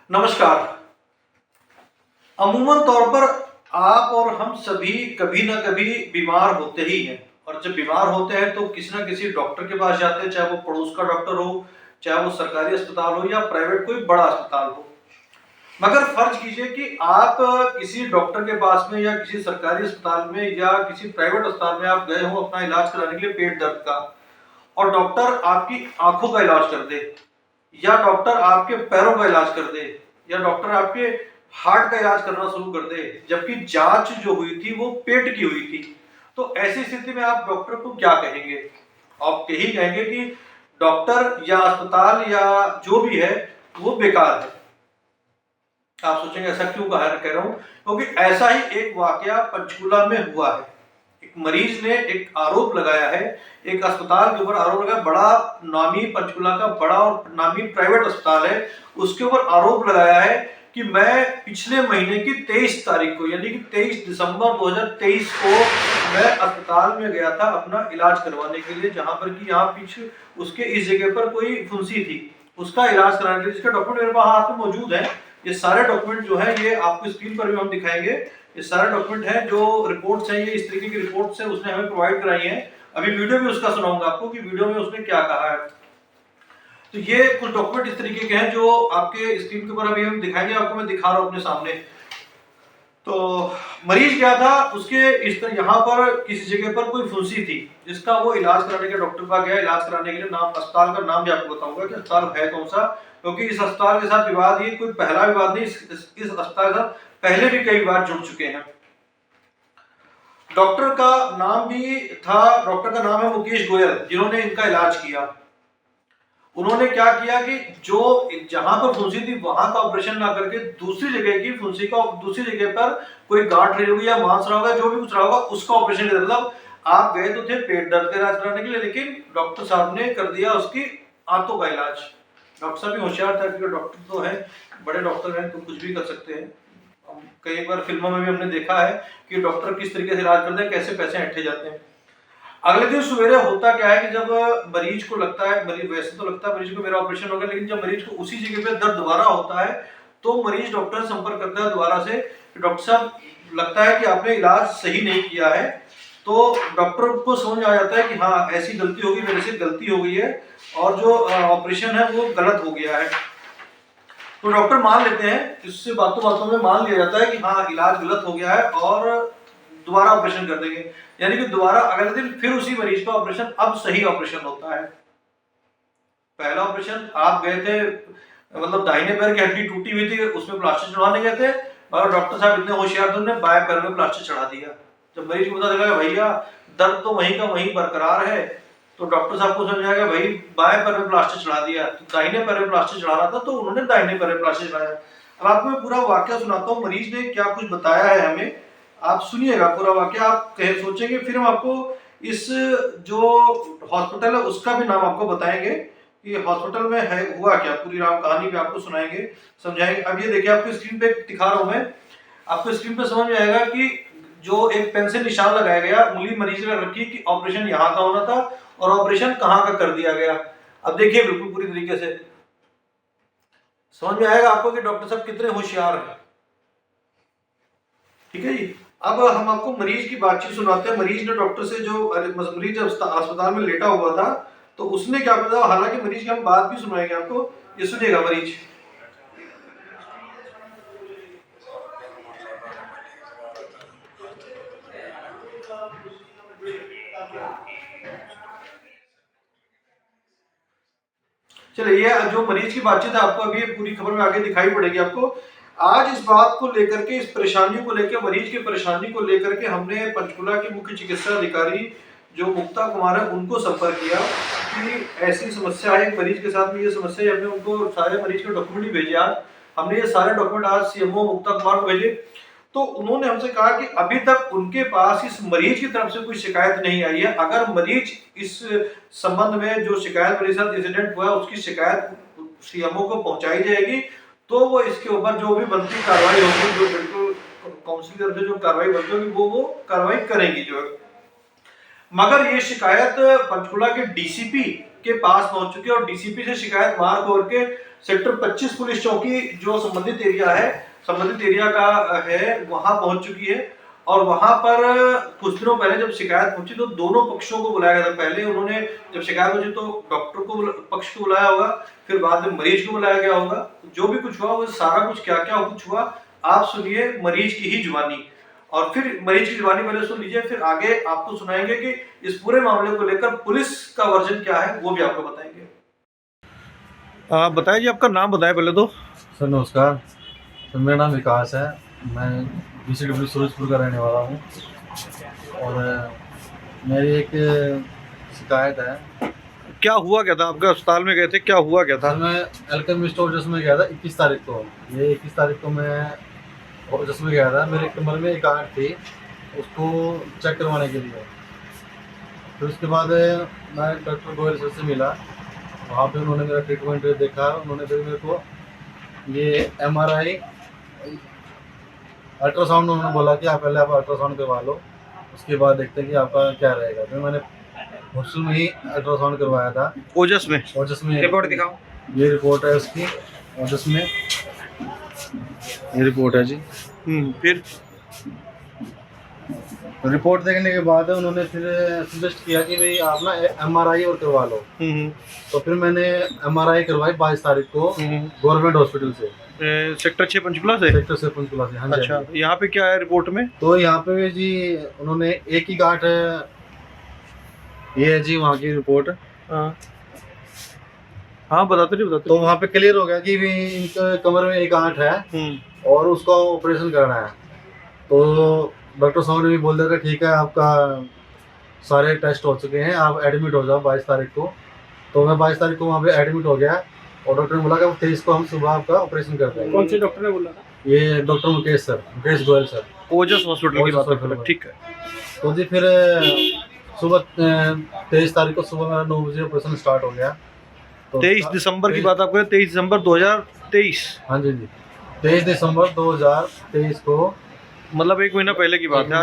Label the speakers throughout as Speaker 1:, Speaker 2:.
Speaker 1: नमस्कार। अमूमन तौर पर आप और हम सभी कभी ना कभी बीमार होते ही हैं और जब बीमार होते हैं तो किसी ना किसी डॉक्टर के पास जाते हैं, चाहे वो पड़ोस का डॉक्टर हो, चाहे वो सरकारी अस्पताल हो या प्राइवेट कोई बड़ा अस्पताल हो। मगर फर्ज कीजिए कि आप किसी डॉक्टर के पास में या किसी सरकारी अस्पताल में या किसी प्राइवेट अस्पताल में आप गए हो अपना इलाज कराने के लिए पेट दर्द का, और डॉक्टर आपकी आंखों का इलाज कर दे, या डॉक्टर आपके पैरों का इलाज कर दे, या डॉक्टर आपके हार्ट का इलाज करना शुरू कर दे, जबकि जांच जो हुई थी वो पेट की हुई थी। तो ऐसी स्थिति में आप डॉक्टर को क्या कहेंगे? आप यही कहेंगे कि डॉक्टर या अस्पताल या जो भी है वो बेकार है। आप सोचेंगे ऐसा क्यों कह रहा हूं, क्योंकि ऐसा ही एक वाकया पंचकुला में हुआ है। एक मरीज ने एक आरोप लगाया है, एक अस्पताल के ऊपर आरोप लगाया, बड़ा नामी पंचकुला का बड़ा और नामी प्राइवेट अस्पताल है, उसके ऊपर आरोप लगाया है कि मैं पिछले महीने की 23 तारीख को यानी कि 23 दिसंबर 2023 को मैं अस्पताल में गया था अपना इलाज करवाने के लिए, जहां पर कि यहाँ पीछे उसके इस जगह पर कोई फुंसी थी, उसका इलाज कराने के लिए, जिसका डॉक्यूमेंट मेरे पास हाथ में मौजूद है। ये सारे डॉक्यूमेंट जो है ये आपको स्क्रीन पर भी हम दिखाएंगे। ये सारे डॉक्यूमेंट हैं, जो रिपोर्ट्स हैं, ये इस तरीके की रिपोर्ट्स हैं उसने हमें प्रोवाइड कराई है। अभी वीडियो में उसका सुनाऊंगा आपको कि वीडियो में उसने क्या कहा है। तो ये कुछ डॉक्यूमेंट इस तरीके के हैं जो आपके स्क्रीन के ऊपर अभी हम दिखाएंगे, आपको मैं दिखा रहा हूं अपने सामने। तो मरीज क्या था, उसके इस तरह यहाँ पर किसी जगह पर कोई फुंसी थी, जिसका वो इलाज कराने के डॉक्टर पास गया इलाज कराने के लिए। नाम अस्पताल का नाम भी आपको बताऊंगा कि अस्पताल है कौन सा, क्योंकि इस अस्पताल के साथ विवाद ये कोई पहला विवाद नहीं, इस अस्पताल के साथ पहले भी कई बार जुड़ चुके हैं। डॉक्टर का नाम भी था, डॉक्टर का नाम है मुकेश गोयल, जिन्होंने इनका इलाज किया। उन्होंने क्या किया कि जो जहां पर फुंसी थी वहां का ऑपरेशन ना करके दूसरी जगह की फुंसी का, दूसरी जगह पर कोई गांठ रही होगी या मांस रहा होगा, जो भी कुछ रहा होगा उसका ऑपरेशन कर, मतलब आप गए तो थे पेट दर्द का इलाज कराने के लिए, लेकिन डॉक्टर साहब ने कर दिया उसकी आंतों का इलाज। डॉक्टर साहब भी होशियार था, क्योंकि डॉक्टर तो है, बड़े डॉक्टर हैं तो कुछ भी कर सकते हैं। कई बार फिल्मों में भी हमने देखा है कि डॉक्टर किस तरीके से इलाज करते हैं, कैसे पैसे हटे जाते हैं। अगले दिन सवेरे होता क्या है कि जब मरीज को लगता है, मरीज वैसे तो लगता है मरीज को मेरा ऑपरेशन हो गया, लेकिन जब मरीज को उसी जगह पे दर्द दोबारा होता है तो मरीज डॉक्टर से संपर्क करता है दोबारा से, डॉक्टर साहब लगता है कि आपने इलाज सही नहीं किया है। तो डॉक्टर को समझ आ जाता है कि हाँ ऐसी गलती होगी, मेरे से गलती हो गई है और जो ऑपरेशन है वो गलत हो गया है। तो डॉक्टर मान लेते हैं, इससे बातों बातों में मान लिया जाता है कि हाँ इलाज गलत हो गया है और दोबारा ऑपरेशन कर देंगे। यानी कि दोबारा अगले दिन फिर उसी मरीज का ऑपरेशन, अब सही ऑपरेशन होता है। पहला ऑपरेशन आप गए थे, मतलब दाहिने पैर की हड्डी टूटी हुई थी, उसमें प्लास्टर चढ़वाने गए थे, और डॉक्टर साहब इतने होशियार थे, उन्होंने बाएं पैर में प्लास्टर चढ़ा दिया। जब मरीज को पता चला भैया दर्द तो वहीं का वहीं बरकरार है, तो डॉक्टर साहब को समझ आया भाई बाएं पैर में प्लास्टर चढ़ा दिया, तो दाहिने पैर में प्लास्टर चढ़ाना था तो उन्होंने दाहिने पैर में प्लास्टर चढ़ाया। अब आपको मैं पूरा वाक्य सुनाता हूँ, मरीज ने क्या कुछ बताया है हमें, आप सुनिएगा पूरा वाक्य, आप कहे सोचेंगे, फिर हम आपको इस जो हॉस्पिटल है उसका भी नाम आपको बताएंगे कि हॉस्पिटल में है हुआ क्या, पूरी राम कहानी भी आपको सुनाएंगे, समझाएंगे। अब ये देखिए आपको स्क्रीन पे दिखा रहा हूं मैं, आपको स्क्रीन पे समझ में आएगा कि जो एक पेन से निशान लगाया गया, उंगली मरीज ने रखी कि ऑपरेशन यहाँ का होना था और ऑपरेशन कहाँ का कर दिया गया। अब देखिए बिल्कुल पूरी तरीके से समझ में आएगा आपको कि डॉक्टर साहब कितने होशियार हैं। ठीक है जी। अब हम आपको मरीज की बातचीत सुनाते हैं। मरीज ने डॉक्टर से जो मरीज अस्पताल में लेटा हुआ था तो उसने क्या बताया, हालांकि मरीज की हम बात भी सुनाएंगे आपको, ये सुनिएगा मरीज। चलिए ये जो मरीज की बातचीत है आपको अभी पूरी खबर में आगे दिखाई पड़ेगी आपको। आज इस बात को लेकर के, इस परेशानी को लेकर, मरीज की परेशानी को लेकर के हमने पंचकुला के मुख्य चिकित्सा अधिकारी जो मुक्ता कुमार है उनको संपर्क किया कि ऐसी समस्या है, एक मरीज के साथ में ये समस्या है। हमने उनको सारे मरीज के डॉक्यूमेंट ही भेजे, आज हमने ये सारे डॉक्यूमेंट आज सीएमओ मुक्ता कुमार को भेजे। तो उन्होंने हमसे कहा कि अभी तक उनके पास इस मरीज की तरफ से कोई शिकायत नहीं आई है। अगर मरीज इस संबंध में जो शिकायत मेरे साथ इंसिडेंट हुआ उसकी शिकायत सीएमओ को पहुंचाई जाएगी, तो वो इसके ऊपर जो भी बनती कार्रवाई होगी, जो बिल्कुल काउंसिल की तरफ से जो कार्रवाई बनती होगी वो कार्रवाई करेंगी जो है। मगर ये शिकायत पंचकुला के डीसीपी के पास पहुंच चुके हैं और डीसीपी से शिकायत मार्क ओवर के सेक्टर 25 पुलिस चौकी जो संबंधित एरिया का है वहां पहुंच चुकी है। और वहां पर कुछ दिनों पहले जब शिकायत पहुंची तो दोनों पक्षों को बुलाया गया था। पहले उन्होंने जब शिकायत पहुंची तो डॉक्टर को पक्ष को बुलाया होगा, फिर बाद में मरीज को बुलाया गया होगा। जो भी कुछ हुआ वो सारा कुछ क्या क्या कुछ हुआ आप सुनिए मरीज की ही जुबानी, और फिर मरीज की जुबानी पहले सुन लीजिए, फिर आगे आपको सुनाएंगे कि इस पूरे मामले को लेकर पुलिस का वर्जन क्या है वो भी आपको बताएंगे। आप बताइए जी, आपका नाम बताएं पहले तो।
Speaker 2: सर नमस्कार, तो मेरा नाम विकास है, मैं BCW सूरजपुर का रहने वाला हूँ। और मेरी एक शिकायत है।
Speaker 1: क्या हुआ क्या था? आपका अस्पताल में गए थे, क्या हुआ क्या था?
Speaker 2: सर मैं एल्केमिस्ट ऑफिस में गया था 21 तारीख को। ये 21 तारीख को मैं ऑफिस में गया था। मेरे कमर में एक गांठ थी, उसको चेक करवाने के लिए। फिर उसके बाद मैं डॉक्टर गोयल सर से मिला, वहाँ पे उन्होंने मेरा ट्रीटमेंट देखा। उन्होंने फिर मेरे को ये MRI अल्ट्रासाउंड उन्होंने बोला कि आप पहले अल्ट्रासाउंड करवा लो, उसके बाद देखते हैं कि आपका क्या रहेगा। फिर मैंने हॉस्टल में ही अल्ट्रासाउंड करवाया था, ओजस में।
Speaker 1: रिपोर्ट दिखाओ।
Speaker 2: ये रिपोर्ट है उसकी, ओजस में ये रिपोर्ट है जी।
Speaker 1: फिर
Speaker 2: रिपोर्ट देखने के बाद उन्होंने फिर सजेस्ट किया कि भाई आप ना MRI और करवा लो। तो फिर मैंने MRI करवाई 22 तारीख को गवर्नमेंट हॉस्पिटल से,
Speaker 1: सेक्टर 6 पंचकुला से।
Speaker 2: सेक्टर 6 पंचकुला से। हाँ
Speaker 1: अच्छा, यहाँ पे क्या है रिपोर्ट में?
Speaker 2: तो यहाँ पे जी उन्होंने एक ही गांठ है, ये है जी वहाँ की रिपोर्ट।
Speaker 1: हाँ बताते।
Speaker 2: तो वहाँ पे क्लियर हो गया कि भी इनके कमर में एक गांठ है और उसका ऑपरेशन करना है। तो डॉक्टर साहब ने भी बोल दिया था ठीक है, आपका सारे टेस्ट हो चुके हैं, आप एडमिट हो जाओ 22 तारीख को। तो मैं 22 तारीख को वहाँ पे एडमिट हो गया और डॉक्टर ने बोला कि 23 को हम सुबह आपका ऑपरेशन करते हैं।
Speaker 1: कौन से डॉक्टर ने बोला था?
Speaker 2: ये डॉक्टर मुकेश गोयल सर,
Speaker 1: ओजस हॉस्पिटल की बात कर रहे हैं। ठीक है।
Speaker 2: तो जी फिर सुबह 23 तारीख को सुबह मेरा 9 बजे ऑपरेशन स्टार्ट हो गया। तो
Speaker 1: 23 दिसंबर की बात आप करें, 23 दिसंबर 2023।
Speaker 2: हाँ जी 23 दिसंबर 2023 को,
Speaker 1: मतलब एक महीना पहले की बात है।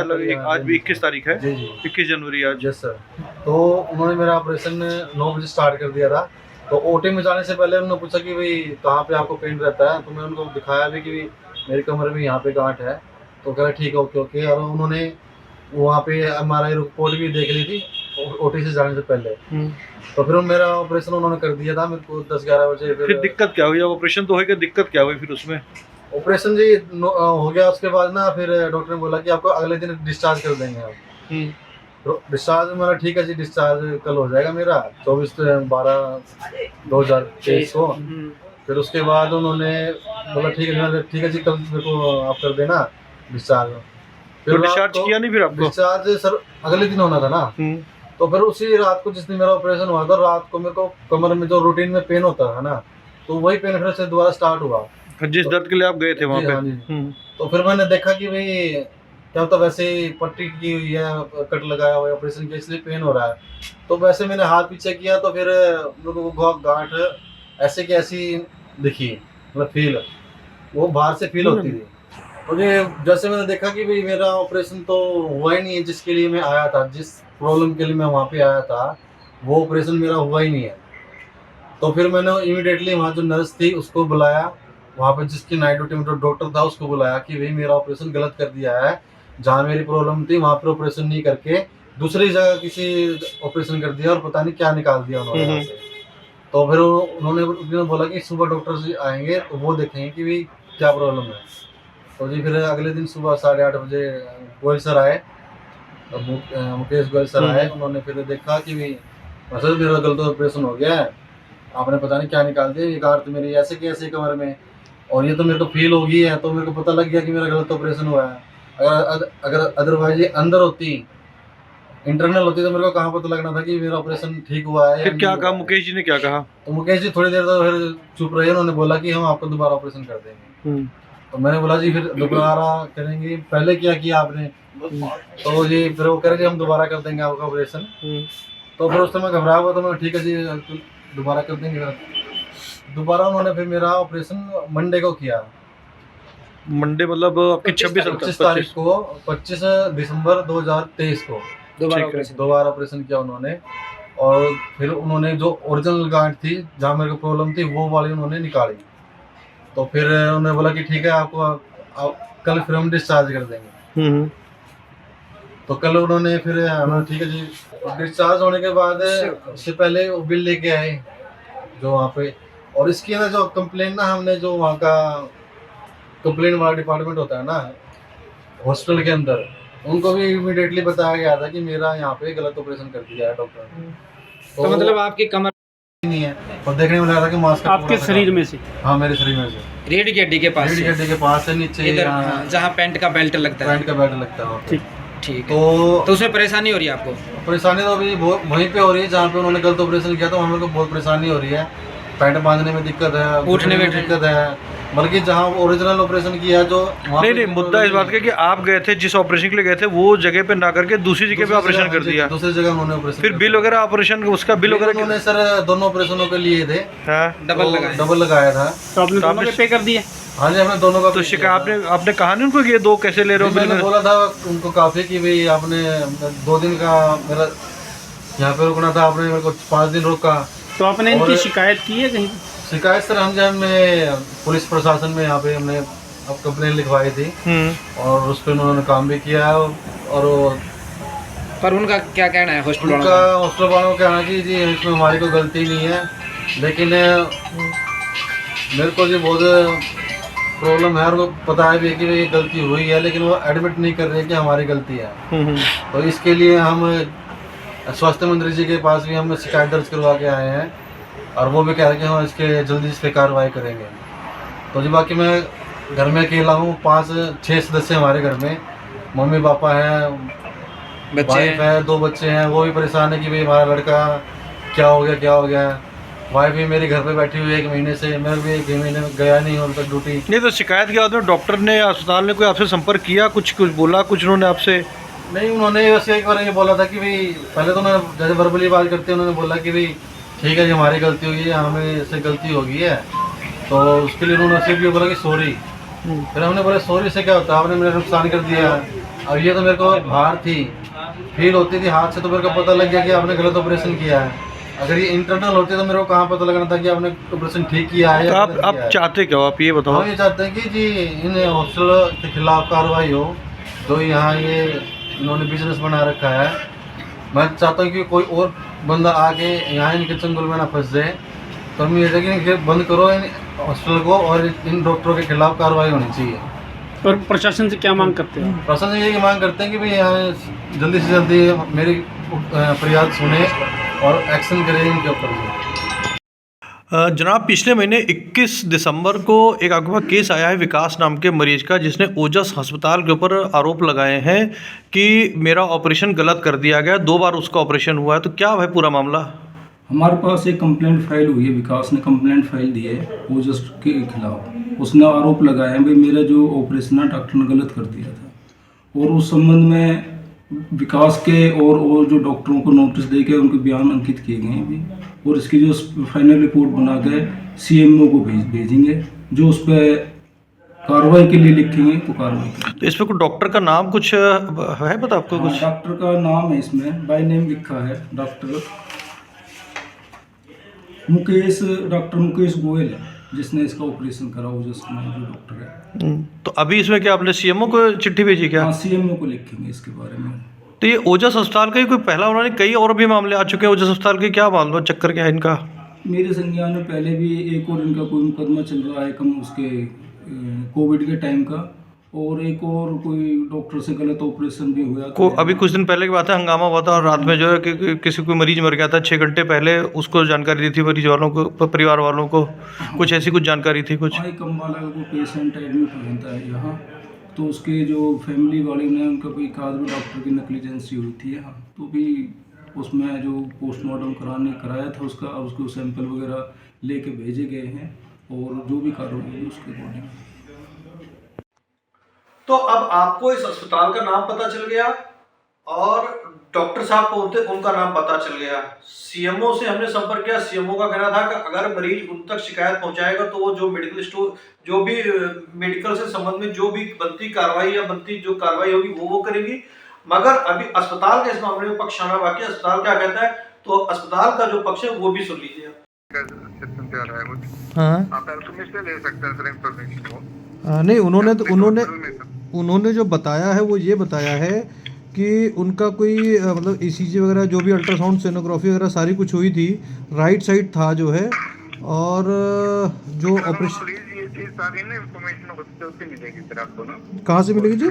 Speaker 1: आज भी 21 तारीख है।
Speaker 2: जी
Speaker 1: 21 जनवरी आज।
Speaker 2: Yes sir. तो उन्होंने मेरा ऑपरेशन 9 बजे स्टार्ट कर दिया था। तो OT में जाने से पहले उन्होंने पूछा कि भाई कहाँ पे आपको पेन रहता है। तो मैं उनको दिखाया भी कि मेरी कमर में यहाँ पे गांठ है। तो कह रहा ठीक है, ओके। और उन्होंने वहाँ पे MRI रिपोर्ट भी देख ली थी OT से जाने से पहले। तो फिर मेरा ऑपरेशन उन्होंने कर दिया था मेरे को 10-11 बजे।
Speaker 1: फिर दिक्कत क्या हुई? ऑपरेशन तो हो गया, दिक्कत क्या हुई फिर उसमें?
Speaker 2: ऑपरेशन जी हो गया। उसके बाद ना फिर डॉक्टर ने बोला कि आपको अगले दिन डिस्चार्ज कर देंगे आप। तो डिस्चार्ज मेरा ठीक है जी, डिस्चार्ज कल हो जाएगा मेरा 24/12/2023 को। फिर उसके बाद उन्होंने बोला ठीक है जी, कल मेरे को आप कर देना डिस्चार्ज।
Speaker 1: फिर डिस्चार्ज किया नहीं? फिर आपको
Speaker 2: डिस्चार्ज सर अगले दिन होना था ना। तो फिर उसी रात को जिस दिन मेरा ऑपरेशन हुआ था, रात को मेरे को कमर में जो रूटीन में पेन होता है ना, तो वही पेन फिर से दोबारा स्टार्ट हुआ,
Speaker 1: जिस दर्द के लिए आप गए थे वहाँ पे।
Speaker 2: तो फिर मैंने देखा कि भाई क्या होता, वैसे ही पट्टी की हुई है, कट लगाया हुआ है ऑपरेशन के, इसलिए पेन हो रहा है। तो वैसे मैंने हाथ पीछे किया तो फिर मेरे को गांठ ऐसे की ऐसी दिखी, मतलब फील वो बाहर से फील होती थी। मुझे जैसे मैंने देखा कि भाई मेरा ऑपरेशन तो हुआ ही नहीं है, जिसके लिए मैं आया था, जिस प्रॉब्लम के लिए मैं वहाँ पे आया था, वो ऑपरेशन मेरा हुआ ही नहीं है। तो फिर मैंने इमीडिएटली वहाँ जो नर्स थी उसको बुलाया, वहाँ पे जिसकी नाइट ड्यूटी में जो डॉक्टर था उसको बुलाया कि भाई मेरा ऑपरेशन गलत कर दिया है, जहाँ मेरी प्रॉब्लम थी वहाँ पर ऑपरेशन नहीं करके दूसरी जगह किसी ऑपरेशन कर दिया और पता नहीं क्या निकाल दिया उन्होंने। तो फिर उन्होंने बोला कि सुबह डॉक्टर जी आएंगे तो वो देखेंगे कि भाई क्या प्रॉब्लम है। तो जी फिर अगले दिन सुबह 8:30 बजे गोयल सर आए, मुकेश गोयल सर आए। उन्होंने फिर देखा कि भाई सर मेरा गलत ऑपरेशन हो गया है, आपने पता नहीं क्या निकाल दिया, ये गांठ मेरी ऐसे की ऐसे कमर में, और ये तो मेरे को फील हो गई है, तो मेरे को पता लग गया कि मेरा गलत ऑपरेशन हुआ है। अगर अदरवाइज ये अंदर होती, इंटरनल होती, तो मेरे को कहाँ पता लगना था कि मेरा ऑपरेशन ठीक हुआ है।
Speaker 1: फिर क्या कहा मुकेश जी ने? क्या कहा? तो
Speaker 2: मुकेश जी थोड़ी देर तक फिर चुप रहे। उन्होंने बोला कि हम आपको दोबारा ऑपरेशन कर देंगे। तो मैंने बोला जी फिर दोबारा करेंगे, पहले क्या किया आपने? तो जी फिर वो कह रहे हम दोबारा कर देंगे आपका ऑपरेशन। तो फिर उस समय घबराया हुआ, तो मैं ठीक है जी दोबारा कर देंगे। दोबारा उन्होंने फिर मेरा ऑपरेशन मंडे को किया।
Speaker 1: मंडे मतलब आपकी 26
Speaker 2: तारीख को, 25 दिसंबर 2023 को दोबारा ऑपरेशन किया उन्होंने। और फिर उन्होंने जो ओरिजिनल गांठ थी जहाँ मेरे को प्रॉब्लम थी वो वाली उन्होंने निकाली। तो फिर उन्होंने बोला कि ठीक है आपको आप कल फिर हम डिस्चार्ज कर देंगे। तो कल उन्होंने फिर हमें ठीक है जी डिस्चार्ज होने के बाद उससे पहले वो बिल लेके आए जो वहाँ पे, और इसकी ना जो कंप्लेन ना हमने जो वहाँ का कंप्लेन वाला डिपार्टमेंट होता है ना हॉस्पिटल के अंदर, उनको भी इमीडिएटली बताया गया था कि मेरा यहाँ पे गलत ऑपरेशन कर दिया है डॉक्टर ने।
Speaker 3: तो मतलब आपकी कमर
Speaker 2: नहीं है और देखने में लग रहा था कि मास्क
Speaker 4: आपके शरीर में से?
Speaker 2: हाँ मेरे शरीर में से
Speaker 3: रीढ़ की हड्डी के पास
Speaker 2: रीढ़ की हड्डी के पास है नीचे
Speaker 3: इधर जहाँ पैंट का बेल्ट लगता है।
Speaker 2: पैंट का बेल्ट लगता है।
Speaker 4: ठीक
Speaker 3: ठीक है।
Speaker 2: तो
Speaker 3: उसमें परेशानी हो रही है आपको?
Speaker 2: परेशानी तो अभी वहीं पे हो रही है जहाँ पे उन्होंने गलत ऑपरेशन किया था वहाँ को बहुत परेशानी हो रही है। पैंट बांधने में दिक्कत है,
Speaker 3: उठने में
Speaker 2: दिक्कत है, बल्कि जहाँ ओरिजिनल ऑपरेशन किया जो
Speaker 1: नहीं मुद्दा इस बात का कि आप गए थे जिस ऑपरेशन के लिए गए थे वो जगह पे ना करके दूसरी जगह पे ऑपरेशन कर दिया।
Speaker 2: दूसरी जगह उन्होंने ऑपरेशन
Speaker 1: फिर बिल वगैरह ऑपरेशन उसका बिल वगैरह
Speaker 2: उन्होंने सर दोनों ऑपरेशनों के लिए थे।
Speaker 1: हाँ
Speaker 3: डबल
Speaker 2: लगाया था।
Speaker 4: तो आपने दोनों के पे कर दिए?
Speaker 2: हाँ जी हमने दोनों का।
Speaker 1: तो शिकायत आपने कहा नहीं उनको कि ये दो कैसे ले रहे हो बिल?
Speaker 2: मैंने बोला था उनको काफी कि भाई आपने 2 दिन का मेरा यहाँ पे रुकना था, आपने मेरे को 5 दिन रोका।
Speaker 4: तो आपने इनकी शिकायत की है कहीं?
Speaker 2: शिकायत सर हमने पुलिस प्रशासन में यहाँ पे हमने अब कंप्लेन लिखवाई थी और उस पर उन्होंने काम भी किया है। और
Speaker 3: पर उनका क्या कहना है हॉस्पिटल वालों
Speaker 2: उनका हॉस्पिटल वालों का कहना है कि जी इसमें हमारी कोई गलती नहीं है, लेकिन मेरे को जी बहुत प्रॉब्लम है और वो पता है भी कि ये गलती हुई है, लेकिन वो एडमिट नहीं कर रहे कि हमारी गलती है। तो इसके लिए हम स्वास्थ्य मंत्री जी के पास भी हम शिकायत दर्ज करवा के आए हैं और वो भी कह रहे हैं कि हम इसके जल्दी इस पर कार्रवाई करेंगे। तो जी बाकी मैं घर में अकेला हूँ, 5-6 सदस्य हमारे घर में, मम्मी पापा हैं,
Speaker 3: बच्चे
Speaker 2: वाइफ है, 2 बच्चे हैं। वो भी परेशान है कि भाई हमारा लड़का क्या हो गया। वाइफ भी मेरी घर पे बैठी हुई है 1 महीने से, मैं भी 1 महीने में गया नहीं हूँ तक ड्यूटी।
Speaker 1: नहीं तो शिकायत के बाद में डॉक्टर ने अस्पताल ने कोई आपसे संपर्क किया, कुछ बोला कुछ उन्होंने आपसे?
Speaker 2: नहीं उन्होंने बस एक बार ये बोला था कि भाई पहले तो उन्होंने जैसे वर्बली बात करते हैं उन्होंने बोला कि भाई ठीक है जी हमारी गलती हुई है, हमें से गलती हो गई है, तो उसके लिए उन्होंने सिर्फ ये बोला कि सॉरी। फिर हमने बोला सॉरी से क्या होता है, आपने मेरा नुकसान कर दिया। अब ये तो मेरे को बाहर थी फील होती थी हाथ से, तो मेरे को पता लग गया कि आपने गलत ऑपरेशन किया है। अगर ये इंटरनल होती तो मेरे को कहाँ पता लगना था कि आपने ऑपरेशन ठीक किया है।
Speaker 1: तो आप चाहते क्या हो, आप ये बताओ?
Speaker 2: हम ये चाहते हैं कि जी इन हॉस्पिटल के खिलाफ कार्रवाई हो जो यहाँ ये इन्होंने बिजनेस बना रखा है। मैं चाहता हूँ कि कोई और बंदा आके यहाँ इनके चंगुल में ना फंस जाए। तो हम ये कहते कि बंद करो इन हॉस्पिटल को और इन डॉक्टरों के खिलाफ कार्रवाई होनी चाहिए।
Speaker 4: और प्रशासन से क्या मांग करते हैं?
Speaker 2: प्रशासन ये मांग करते हैं कि भाई यहाँ जल्दी से जल्दी मेरी फरियाद सुने और एक्शन करें इनके ऊपर।
Speaker 1: जनाब पिछले महीने 21 दिसंबर को एक आपके पास केस आया है विकास नाम के मरीज का, जिसने ओजस अस्पताल के ऊपर आरोप लगाए हैं कि मेरा ऑपरेशन गलत कर दिया गया, 2 बार उसका ऑपरेशन हुआ है। तो क्या है पूरा मामला?
Speaker 5: हमारे पास एक कंप्लेंट फाइल हुई है, विकास ने कंप्लेंट फाइल दी है ओजस के खिलाफ। उसने आरोप लगाया है भाई मेरा जो ऑपरेशन है डॉक्टर ने गलत कर दिया था, और उस संबंध में विकास के और जो डॉक्टरों को नोटिस दे के उनके बयान अंकित किए गए हैं अभी, और इसकी जो फाइनल रिपोर्ट बना के CMO को भेजेंगे, जो उस पर कार्रवाई के लिए लिखेंगे तो कार्रवाई करेंगे।
Speaker 1: तो इसमें कोई डॉक्टर का नाम कुछ है पता आपको? कुछ
Speaker 5: डॉक्टर का नाम है इसमें, बाय नेम लिखा है डॉक्टर मुकेश गोयल है, जिसने इसका ऑपरेशन करा ओजस में जो डॉक्टर है।
Speaker 1: तो अभी इसमें क्या आपने CMO को चिट्ठी भेजी क्या?
Speaker 5: हाँ CMO को लिखेंगे इसके बारे में।
Speaker 1: तो ये ओजस अस्पताल का ही कोई पहला, उन्होंने कई और भी मामले आ चुके हैं ओजस अस्पताल के, क्या मामला चक्कर क्या है इनका?
Speaker 5: मेरे संज्ञान में पहले भी एक और इनका कोई मुकदमा चल रहा है कम उसके कोविड के टाइम का, और एक और कोई डॉक्टर से गलत ऑपरेशन भी हुआ
Speaker 1: को अभी कुछ दिन पहले की बात है, हंगामा हुआ था और रात में जो है कि किसी कोई मरीज मर गया था 6 घंटे पहले, उसको जानकारी दी थी मरीज वालों को, परिवार वालों को कुछ ऐसी कुछ जानकारी थी कुछ?
Speaker 5: हाँ, कम्बाला का कोई पेशेंट एडमिट हो जाता है यहाँ, तो उसके जो फैमिली वाले ने उनका कोई काज भी डॉक्टर की नेग्लिजेंसी हुई थी यहाँ, तो भी उसमें जो पोस्टमार्टम कराया था उसका, और उसको सैंपल वगैरह लेके भेजे गए हैं, और जो भी कार्रवाई हुई उसके अकॉर्डिंग।
Speaker 1: तो अब आपको इस अस्पताल का नाम पता चल गया और डॉक्टर साहब को उनका नाम पता चल गया। CMO से हमने संपर्क किया, CMO का कहना था कि अगर मरीज उन तक शिकायत पहुंचाएगा तो वो जो मेडिकल स्टोर जो भी मेडिकल से संबंध में जो भी बनती कार्रवाई या बनती जो कार्रवाई होगी वो करेगी। मगर अभी अस्पताल के इस मामले में पक्षाना बाकी, अस्पताल क्या कहता है तो अस्पताल का जो पक्ष है वो भी सुन लीजिए।
Speaker 6: सिस्टम से आ रहा है कुछ।
Speaker 7: हाँ
Speaker 6: आप हेल्थ से ले सकते हैं सर इंफॉर्मेशन को।
Speaker 7: नहीं उन्होंने तो
Speaker 6: हॉस्पिटल में सर।
Speaker 7: उन्होंने जो बताया है वो ये बताया है कि उनका कोई मतलब ईसीजी वगैरह जो भी अल्ट्रासाउंड सोनोग्राफी वगैरह सारी कुछ हुई थी, राइट साइड था जो है, और जो ऑपरेशन
Speaker 6: प्लीज ये चीज सारी ना इंफॉर्मेशन हॉस्पिटल से मिलेगी सर आपको ना।
Speaker 7: कहाँ से मिलेगी जी?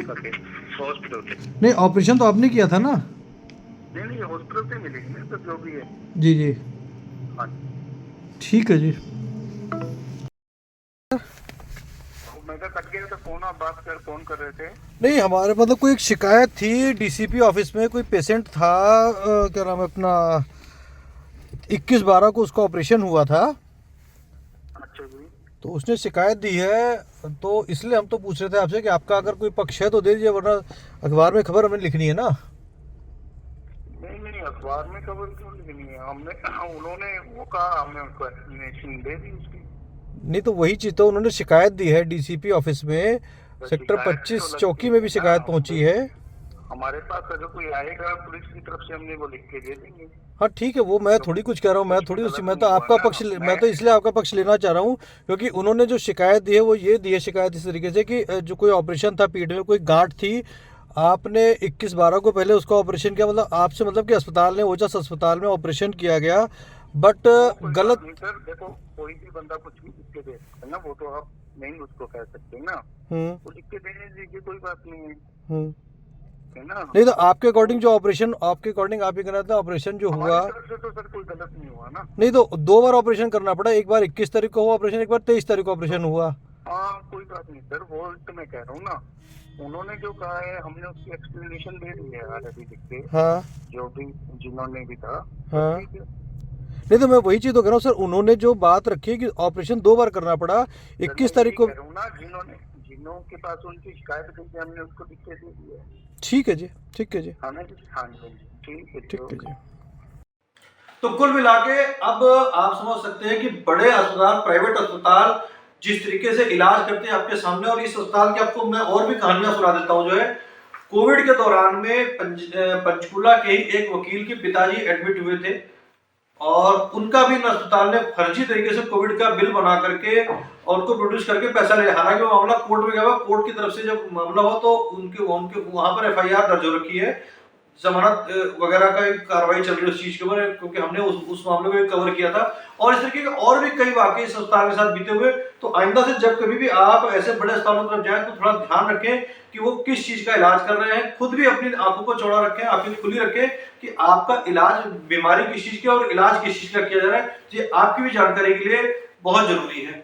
Speaker 6: हॉस्पिटल से।
Speaker 7: नहीं ऑपरेशन तो आपने किया था ना?
Speaker 6: नहीं हॉस्पिटल से मिलेगी ना सर जो भी है।
Speaker 7: जी जी
Speaker 6: हाँ
Speaker 7: ठीक है जी।
Speaker 6: मैं तो कट गया था फोन, आप फोन कर रहे थे।
Speaker 7: नहीं हमारे मतलब कोई एक शिकायत थी डीसीपी ऑफिस में, कोई पेशेंट था क्या नाम है अपना 21/12 को उसका ऑपरेशन हुआ था,
Speaker 6: अच्छा जी।
Speaker 7: तो उसने शिकायत दी है, तो इसलिए हम तो पूछ रहे थे आपसे कि आपका अगर कोई पक्ष है तो दे दीजिए, वरना अखबार में खबर हमें लिखनी है ना।
Speaker 6: नहीं अखबार में खबर क्यों लिखनी है, हमने उन्होंने वो कहा, हमने उनको एक्सप्लेनेशन दे दी उसकी।
Speaker 7: नहीं तो वही चीज़ तो उन्होंने शिकायत दी है डीसीपी ऑफिस में, सेक्टर 25 चौकी में भी शिकायत पहुंची है।
Speaker 6: हमारे पास अगर कोई आएगा पुलिस की तरफ से हमने वो लिख के दे देंगे।
Speaker 7: हाँ ठीक है, वो मैं थोड़ी कुछ कह रहा हूँ, मैं थोड़ी उसी मैं तो आपका पक्ष मैं तो इसलिए आपका पक्ष लेना चाह रहा हूँ क्योंकि उन्होंने जो शिकायत दी है वो ये दी है शिकायत इस तरीके से कि जो कोई ऑपरेशन था, पीठ में कोई गांठ थी, आपने 21/12 को पहले उसका ऑपरेशन किया, मतलब आपसे मतलब कि अस्पताल ने ओजस अस्पताल में ऑपरेशन किया गया, बट गलत।
Speaker 6: सर देखो कोई भी बंदा कुछ भी लिख के दे सकता है ना, वो तो आप नहीं उसको कह सकते ना, वो लिख के देने दीजिए, कोई बात नहीं है है ना।
Speaker 7: नहीं तो आपके अकॉर्डिंग जो ऑपरेशन, आपके अकॉर्डिंग आप ये कहना था ऑपरेशन जो हुआ,
Speaker 6: से तो सर कोई गलत नहीं हुआ ना।
Speaker 7: नहीं तो 2 बार ऑपरेशन करना पड़ा, एक बार 21 तारीख को हुआ ऑपरेशन, एक बार 23 तारीख को ऑपरेशन हुआ।
Speaker 6: हाँ कोई बात नहीं सर, वो तो मैं कह रहा हूँ ना, उन्होंने जो कहा है हमने उसकी एक्सप्लेनेशन दे दी है यार अभी लिख के।
Speaker 7: हाँ
Speaker 6: जो भी जिन्होंने भी था।
Speaker 7: हाँ नहीं तो मैं वही चीज़ तो कह रहा हूँ सर, उन्होंने जो बात रखी है कि ऑपरेशन 2 बार करना पड़ा, 21 तारीख को।
Speaker 6: जिन्हों के पास उनकी शिकायत गई थी हमने उसको लिख के दे दिया है।
Speaker 7: ठीक है जी, ठीक है जी,
Speaker 6: हाँ जी, हाँ जी, ठीक है
Speaker 7: जी।
Speaker 1: तो कुल मिला के अब आप समझ सकते हैं कि बड़े अस्पताल, प्राइवेट अस्पताल जिस तरीके से इलाज करते हैं आपके सामने, और इस अस्पताल की आपको मैं और भी कहानियां सुना देता हूं। जो है कोविड के दौरान में पंचकूला के ही एक वकील के पिताजी एडमिट हुए थे और उनका भी अस्पताल ने फर्जी तरीके से कोविड का बिल बना करके और उनको प्रोड्यूस करके पैसा ले, हालांकि वो मामला कोर्ट में गया हुआ, कोर्ट की तरफ से जब मामला हुआ तो उनके वहां पर FIR दर्ज हो रखी है, जमानत वगैरह का एक कार्रवाई चल रही है उस चीज के ऊपर, क्योंकि हमने उस मामले को कवर किया था। और इस तरीके के और भी कई वाकई इस अस्पताल के साथ बीते हुए। तो आइंदा से जब कभी भी आप ऐसे बड़े अस्पतालों की तरफ जाएं तो थोड़ा ध्यान रखें कि वो किस चीज का इलाज कर रहे हैं, खुद भी अपनी आंखों को चौड़ा रखें, आंखें खुली रखें कि आपका इलाज बीमारी किस चीज की और इलाज किस चीज का किया जा रहा है। ये आपकी भी जानकारी के लिए बहुत जरूरी है।